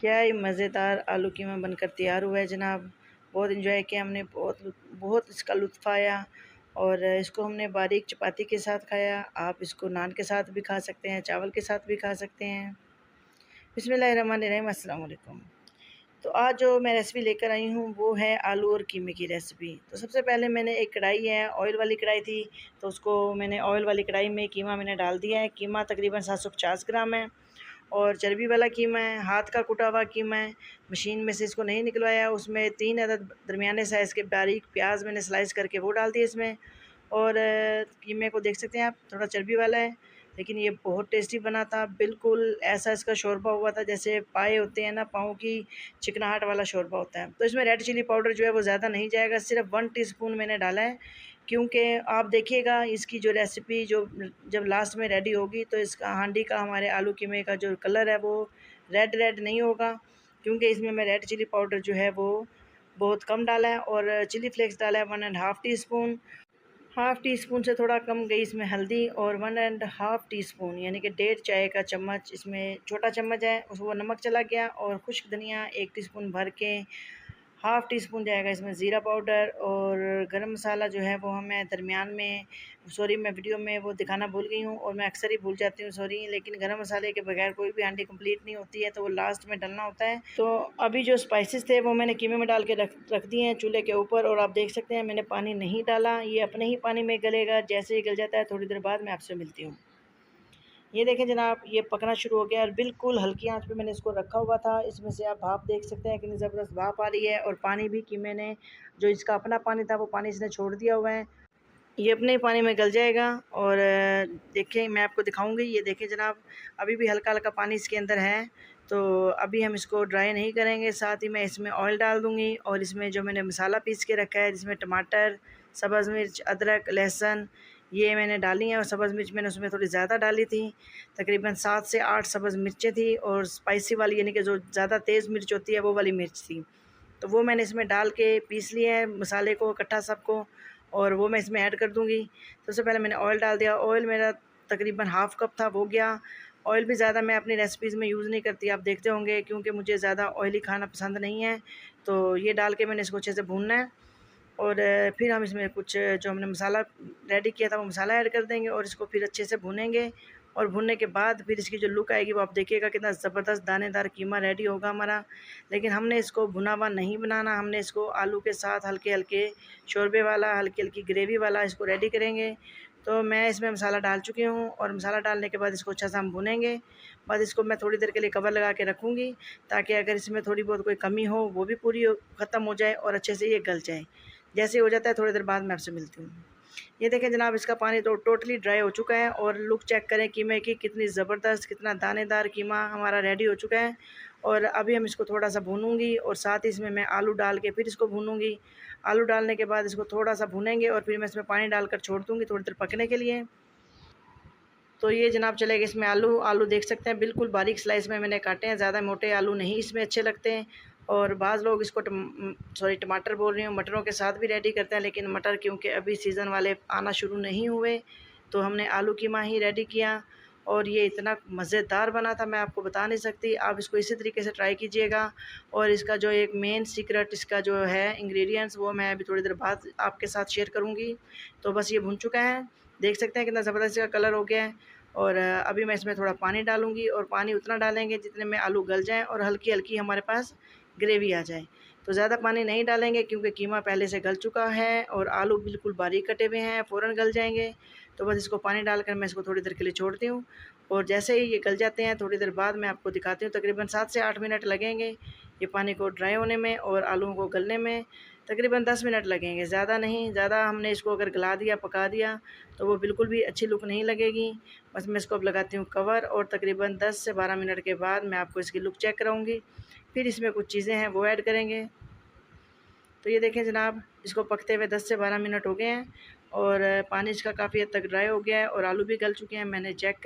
क्या ही मज़ेदार आलू कीमा बनकर तैयार हुआ है जनाब। बहुत इंजॉय किया हमने, बहुत इसका लुत्फ़ आया और इसको हमने बारीक चपाती के साथ खाया। आप इसको नान के साथ भी खा सकते हैं, चावल के साथ भी खा सकते हैं। बिस्मिल्लाहिर्रहमानिर्रहीम, अस्सलाम वालेकुम। तो आज जो मैं रेसिपी लेकर आई हूँ वो है आलू और कीमे की रेसिपी। तो सबसे पहले मैंने एक कढ़ाई है, ऑयल वाली कढ़ाई थी, तो उसको मैंने ऑयल वाली कढ़ाई में कीमा मैंने डाल दिया है। कीमा तकरीबन 750 ग्राम है और चर्बी वाला कीमा है, हाथ का कुटा हुआ कीमा है। मशीन में से इसको नहीं निकलवाया। उसमें 3 अदद दरमियाने साइज़ के बारीक प्याज मैंने स्लाइस करके वो डाल दिए इसमें। और कीमे को देख सकते हैं आप, थोड़ा चर्बी वाला है लेकिन ये बहुत टेस्टी बना था। बिल्कुल ऐसा इसका शोरबा हुआ था जैसे पाए होते हैं ना, पाँव की चिकनाहट वाला शोरबा होता है। तो इसमें रेड चिली पाउडर जो है वो ज़्यादा नहीं जाएगा, सिर्फ 1 टीस्पून मैंने डाला है। क्योंकि आप देखिएगा इसकी जो रेसिपी जो जब लास्ट में रेडी होगी तो इसका हांडी का, हमारे आलू कीमे का जो कलर है वो रेड रेड नहीं होगा, क्योंकि इसमें मैं रेड चिली पाउडर जो है वो बहुत कम डाला है। और चिली फ्लेक्स डाला है 1 and half tea spoon. Half tea spoon से थोड़ा कम गई इसमें हल्दी, और 1 एंड हाफ़ टी स्पून यानी कि 1.5 चाय का चम्मच, इसमें छोटा चम्मच है उस वो नमक चला गया। और खुश्क धनिया 1 टीस्पून भर के, हाफ़ टी स्पून जाएगा इसमें ज़ीरा पाउडर। और गरम मसाला जो है वो हमें दरमियान में, सॉरी मैं वीडियो में वो दिखाना भूल गई हूँ और मैं अक्सर ही भूल जाती हूँ, सॉरी। लेकिन गरम मसाले के बगैर कोई भी हांडी कंप्लीट नहीं होती है, तो वो लास्ट में डलना होता है। तो अभी जो स्पाइसेस थे वो मैंने कीमे में डाल के रख दिए हैं चूल्हे के ऊपर। और आप देख सकते हैं मैंने पानी नहीं डाला, ये अपने ही पानी में गलेगा। जैसे ही गल जाता है थोड़ी देर बाद मैं आपसे मिलती हूँ। ये देखें जनाब, ये पकना शुरू हो गया और बिल्कुल हल्की आंच पे मैंने इसको रखा हुआ था। इसमें से आप भाप देख सकते हैं कितनी ज़बरदस्त भाप आ रही है। और पानी भी कीमे ने, जो इसका अपना पानी था वो पानी इसने छोड़ दिया हुआ है। ये अपने ही पानी में गल जाएगा। और देखें मैं आपको दिखाऊंगी, ये देखें जनाब, अभी भी हल्का हल्का पानी इसके अंदर है। तो अभी हम इसको ड्राई नहीं करेंगे। साथ ही मैं इसमें ऑयल डाल दूंगी और इसमें जो मैंने मसाला पीस के रखा है, जिसमें टमाटर, सब्ज़ मिर्च, अदरक, लहसुन, ये मैंने डाली हैं। और सब्ज़ मिर्च मैंने उसमें थोड़ी ज़्यादा डाली थी, तकरीबन 7 से 8 सब्ज़ मिर्चें थी। और स्पाइसी वाली यानी कि जो ज़्यादा तेज़ मिर्च होती है वो वाली मिर्च थी, तो वो मैंने इसमें डाल के पीस लिया है मसाले को इकट्ठा सबको। और वो मैं इसमें ऐड कर दूँगी। तो सबसे पहले मैंने ऑयल डाल दिया। ऑयल मेरा तकरीबन हाफ़ कप था, वो गया। ऑयल भी ज़्यादा मैं अपनी रेसिपीज़ में यूज़ नहीं करती, आप देखते होंगे, क्योंकि मुझे ज़्यादा ऑयली खाना पसंद नहीं है। तो ये डाल के मैंने इसको अच्छे से भूनना है। और फिर हम इसमें कुछ जो हमने मसाला रेडी किया था वो मसाला ऐड कर देंगे और इसको फिर अच्छे से भूनेंगे। और भुनने के बाद फिर इसकी जो लुक आएगी वो आप देखिएगा, कितना ज़बरदस्त दानेदार कीमा रेडी होगा हमारा। लेकिन हमने इसको भुना हुआ नहीं बनाना, हमने इसको आलू के साथ हल्के हल्के शोरबे वाला, हल्की हल्की ग्रेवी वाला इसको रेडी करेंगे। तो मैं इसमें मसाला डाल चुकी हूँ और मसाला डालने के बाद इसको अच्छा सा हम भुनेंगे। बाद इसको मैं थोड़ी देर के लिए कवर लगा के रखूँगी, ताकि अगर इसमें थोड़ी बहुत कोई कमी हो वो भी पूरी ख़त्म हो जाए और अच्छे से ये गल जाए। जैसे ही हो जाता है थोड़ी देर बाद मैं आपसे मिलती हूँ। ये देखें जनाब, इसका पानी तो टोटली ड्राई हो चुका है। और लुक चेक करें कीमे की, कितनी ज़बरदस्त, कितना दानेदार कीमा हमारा रेडी हो चुका है। और अभी हम इसको थोड़ा सा भूनूंगी और साथ ही इसमें मैं आलू डाल के फिर इसको भूनूंगी। आलू डालने के बाद इसको थोड़ा सा भूनेंगे और फिर मैं इसमें पानी डालकर छोड़ दूँगी थोड़ी देर पकने के लिए। तो ये जनाब चलेगा इसमें आलू देख सकते हैं बिल्कुल बारीक स्लाइस में मैंने काटे हैं, ज़्यादा मोटे आलू नहीं इसमें अच्छे लगते हैं। और बाज़ लोग इसको टमाटर बोल रही हूँ, मटरों के साथ भी रेडी करते हैं, लेकिन मटर क्योंकि अभी सीज़न वाले आना शुरू नहीं हुए, तो हमने आलू कीमा ही रेडी किया। और ये इतना मज़ेदार बना था, मैं आपको बता नहीं सकती। आप इसको इसी तरीके से ट्राई कीजिएगा। और इसका जो एक मेन सीक्रेट इसका जो है इंग्रेडिएंट्स, वो मैं अभी थोड़ी देर बाद आपके साथ शेयर करूँगी। तो बस ये भुन चुका है, देख सकते हैं कितना ज़बरदस्त इसका कलर हो गया है। और अभी मैं इसमें थोड़ा पानी डालूँगी और पानी उतना डालेंगे जितने में आलू गल जाएँ और हल्की हल्की हमारे पास ग्रेवी आ जाए। तो ज़्यादा पानी नहीं डालेंगे क्योंकि कीमा पहले से गल चुका है और आलू बिल्कुल बारीक कटे हुए हैं, फ़ौरन गल जाएंगे। तो बस इसको पानी डालकर मैं इसको थोड़ी देर के लिए छोड़ती हूँ। और जैसे ही ये गल जाते हैं थोड़ी देर बाद मैं आपको दिखाती हूँ, तकरीबन 7 से 8 मिनट लगेंगे ये पानी को ड्राई होने में और आलूओं को गलने में। तकरीबन 10 मिनट लगेंगे, ज़्यादा नहीं। ज़्यादा हमने इसको अगर गला दिया, पका दिया, तो वो बिल्कुल भी अच्छी लुक नहीं लगेगी। बस मैं इसको अब लगाती हूँ कवर और तकरीबन 10 से 12 मिनट के बाद मैं आपको इसकी लुक चेक कराऊँगी। फिर इसमें कुछ चीज़ें हैं वो ऐड करेंगे। तो ये देखें जनाब, इसको पकते हुए 10 से 12 मिनट हो गए हैं और पानी इसका काफ़ी हद तक ड्राई हो गया है और आलू भी गल चुके हैं। मैंने चेक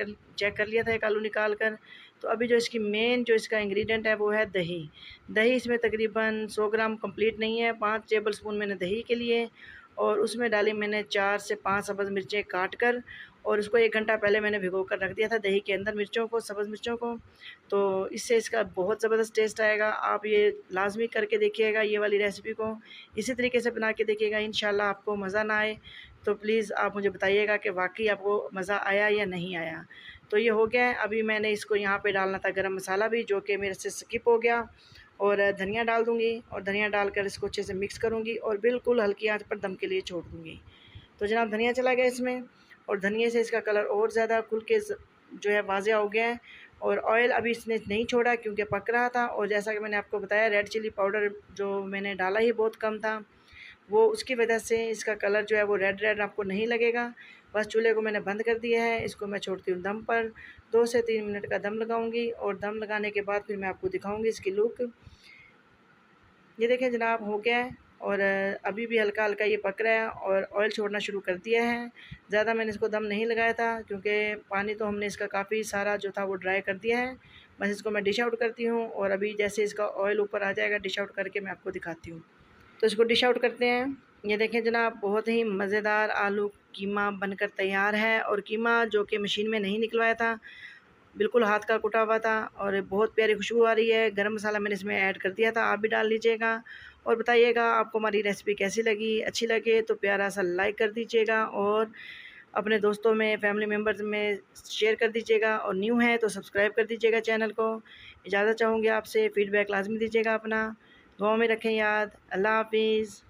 कर लिया था एक आलू निकाल कर। तो अभी जो इसकी मेन जो इसका इंग्रेडिएंट है वो है दही। दही इसमें तकरीबन 100 ग्राम कंप्लीट नहीं है, 5 टेबल स्पून मैंने दही के लिए। और उसमें डाली मैंने 4 से 5 सब्ज़ मिर्चें काट कर। और उसको 1 घंटा पहले मैंने भिगो कर रख दिया था दही के अंदर मिर्चों को, सब्ज़ मिर्चों को। तो इससे इसका बहुत ज़बरदस्त टेस्ट आएगा। आप ये लाज़मी करके देखिएगा ये वाली रेसिपी को, इसी तरीके से बना के देखिएगा, इंशाल्लाह आपको मज़ा ना आए। तो प्लीज़ आप मुझे बताइएगा कि वाक़ई आपको मज़ा आया या नहीं आया। तो ये हो गया है। अभी मैंने इसको यहाँ पे डालना था गरम मसाला भी, जो कि मेरे से स्किप हो गया, और धनिया डाल दूँगी, और धनिया डालकर इसको अच्छे से मिक्स करूँगी और बिल्कुल हल्की आँच पर दम के लिए छोड़ दूँगी। तो जनाब धनिया चला गया इसमें, और धनिया से इसका कलर और ज़्यादा खुल के जो है वाज़ेह हो गया है। और ऑयल अभी इसने नहीं छोड़ा क्योंकि पक रहा था, और जैसा कि मैंने आपको बताया रेड चिली पाउडर जो मैंने डाला ही बहुत कम था, वो उसकी वजह से इसका कलर जो है वो रेड रेड आपको नहीं लगेगा। बस चूल्हे को मैंने बंद कर दिया है, इसको मैं छोड़ती हूँ दम पर। 2 से 3 मिनट का दम लगाऊंगी, और दम लगाने के बाद फिर मैं आपको दिखाऊंगी इसकी लुक। ये देखें जनाब हो गया है, और अभी भी हल्का हल्का ये पक रहा है और ऑयल छोड़ना शुरू कर दिया है। ज़्यादा मैंने इसको दम नहीं लगाया था क्योंकि पानी तो हमने इसका काफ़ी सारा जो था वो ड्राई कर दिया है। बस इसको मैं डिश आउट करती हूँ, और अभी जैसे इसका ऑयल ऊपर आ जाएगा डिश आउट करके मैं आपको दिखाती हूँ। तो इसको डिश आउट करते हैं। ये देखें जनाब बहुत ही मज़ेदार आलू कीमा बनकर तैयार है, और कीमा जो कि मशीन में नहीं निकलवाया था, बिल्कुल हाथ का कुटा हुआ था, और बहुत प्यारी खुशबू आ रही है। गरम मसाला मैंने इसमें ऐड कर दिया था, आप भी डाल लीजिएगा। और बताइएगा आपको हमारी रेसिपी कैसी लगी। अच्छी लगे तो प्यारा सा लाइक कर दीजिएगा, और अपने दोस्तों में, फैमिली मेम्बर्स में शेयर कर दीजिएगा, और न्यू है तो सब्सक्राइब कर दीजिएगा चैनल को। इजाज़त चाहूँगी आपसे, फ़ीडबैक लाजमी दीजिएगा अपना। दुआ में रखें याद। अल्लाह हाफिज़।